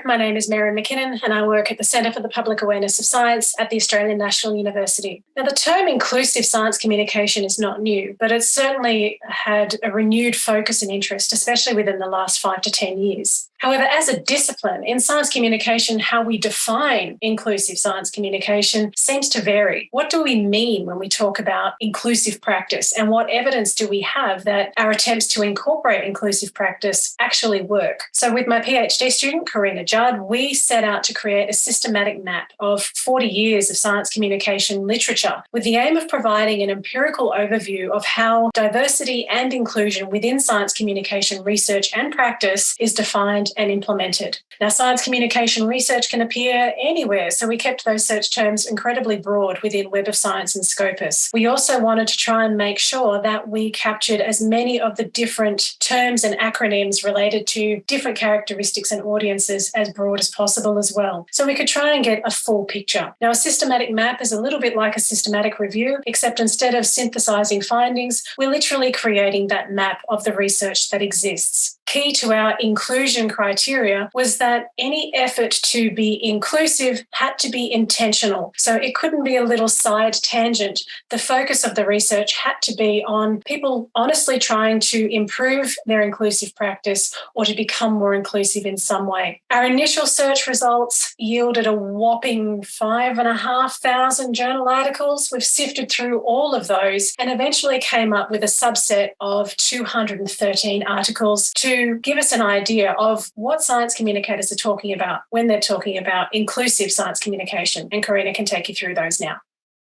my name is Mary McKinnon and I work at the Centre for the Public Awareness of Science at the Australian National University. Now, the term inclusive science communication is not new, but it's certainly had a renewed focus and interest, especially within the last 5 to 10 years. However, as a discipline, in science communication, how we define inclusive science communication seems to vary. What do we mean when we talk about inclusive practice, and what evidence do we have that our attempts to incorporate inclusive practice actually work? So with my PhD student, Karina Judd, we set out to create a systematic map of 40 years of science communication literature with the aim of providing an empirical overview of how diversity and inclusion within science communication research and practice is defined and implemented. Now, science communication research can appear anywhere, so we kept those search terms incredibly broad within Web of Science and Scopus. We also wanted to try and make sure that we captured as many of the different terms and acronyms related to different characteristics and audiences as broad as possible as well, so we could try and get a full picture. Now, a systematic map is a little bit like a systematic review, except instead of synthesizing findings, we're literally creating that map of the research that exists. Key to our inclusion criteria was that any effort to be inclusive had to be intentional. So it couldn't be a little side tangent. The focus of the research had to be on people honestly trying to improve their inclusive practice or to become more inclusive in some way. Our initial search results yielded a whopping 5,500 journal articles. We've sifted through all of those and eventually came up with a subset of 213 articles to give us an idea of what science communicators are talking about when they're talking about inclusive science communication. And Karina can take you through those now.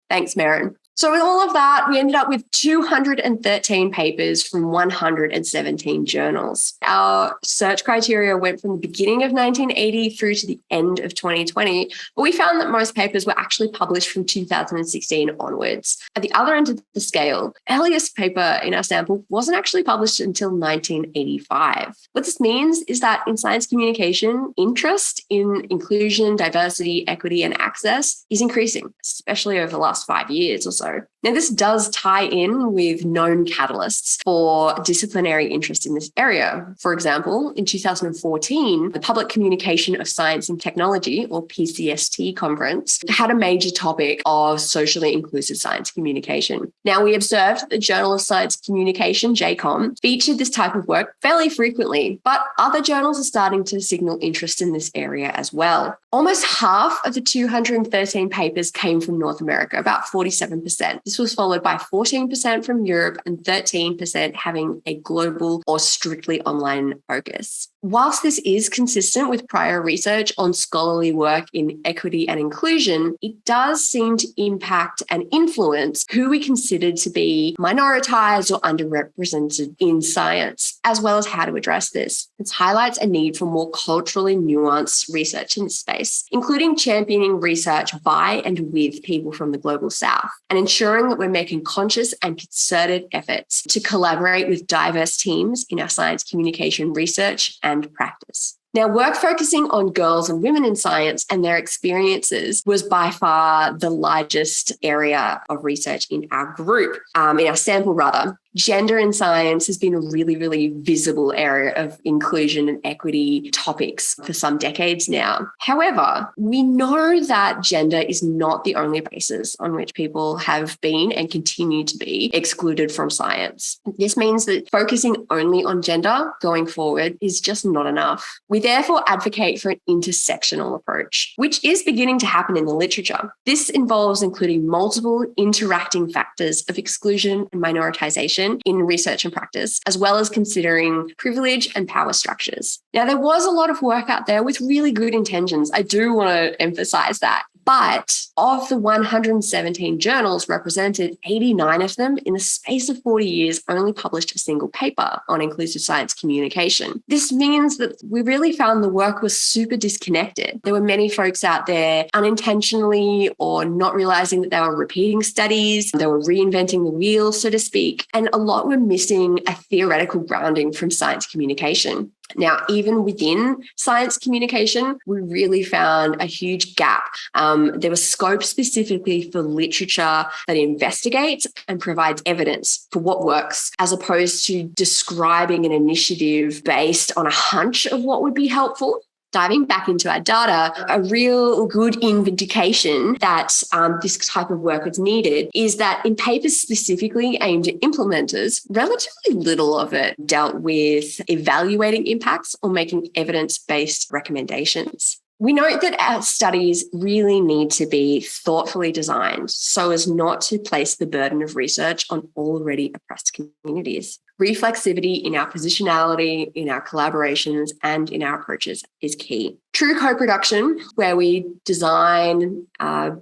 Thanks, Maren. So with all of that, we ended up with 213 papers from 117 journals. Our search criteria went from the beginning of 1980 through to the end of 2020, but we found that most papers were actually published from 2016 onwards. At the other end of the scale, the earliest paper in our sample wasn't actually published until 1985. What this means is that in science communication, interest in inclusion, diversity, equity, and access is increasing, especially over the last 5 years or so. Now, this does tie in with known catalysts for disciplinary interest in this area. For example, in 2014, the Public Communication of Science and Technology, or PCST conference, had a major topic of socially inclusive science communication. Now, we observed that the Journal of Science Communication, JCOM, featured this type of work fairly frequently, but other journals are starting to signal interest in this area as well. Almost half of the 213 papers came from North America, about 47%. This was followed by 14% from Europe and 13% having a global or strictly online focus. Whilst this is consistent with prior research on scholarly work in equity and inclusion, it does seem to impact and influence who we consider to be minoritized or underrepresented in science, as well as how to address this. This highlights a need for more culturally nuanced research in this space, including championing research by and with people from the global south, and ensuring that we're making conscious and concerted efforts to collaborate with diverse teams in our science communication research and practice. Now, work focusing on girls and women in science and their experiences was by far the largest area of research in our group, in our sample rather. Gender in science has been a really, really visible area of inclusion and equity topics for some decades now. However, we know that gender is not the only basis on which people have been and continue to be excluded from science. This means that focusing only on gender going forward is just not enough. We therefore advocate for an intersectional approach, which is beginning to happen in the literature. This involves including multiple interacting factors of exclusion and minoritization in research and practice, as well as considering privilege and power structures. Now, there was a lot of work out there with really good intentions. I do want to emphasize that. But of the 117 journals represented, 89 of them in the space of 40 years only published a single paper on inclusive science communication. This means that we really found the work was super disconnected. There were many folks out there unintentionally or not realizing that they were repeating studies. They were reinventing the wheel, so to speak. And a lot were missing a theoretical grounding from science communication. Now, even within science communication, we really found a huge gap. There was scope specifically for literature that investigates and provides evidence for what works, as opposed to describing an initiative based on a hunch of what would be helpful. diving back into our data, a real good indication that this type of work is needed is that in papers specifically aimed at implementers, relatively little of it dealt with evaluating impacts or making evidence-based recommendations. We note that our studies really need to be thoughtfully designed so as not to place the burden of research on already oppressed communities. Reflexivity in our positionality, in our collaborations, and in our approaches is key. True co-production, where we design,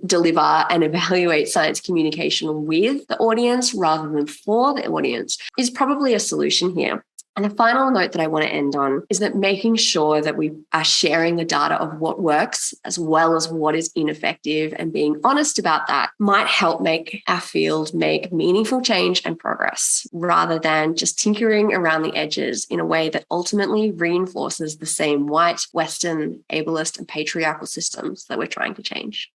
deliver, and evaluate science communication with the audience rather than for the audience, is probably a solution here. And the final note that I want to end on is that making sure that we are sharing the data of what works as well as what is ineffective and being honest about that might help make our field make meaningful change and progress rather than just tinkering around the edges in a way that ultimately reinforces the same white, Western, ableist, and patriarchal systems that we're trying to change.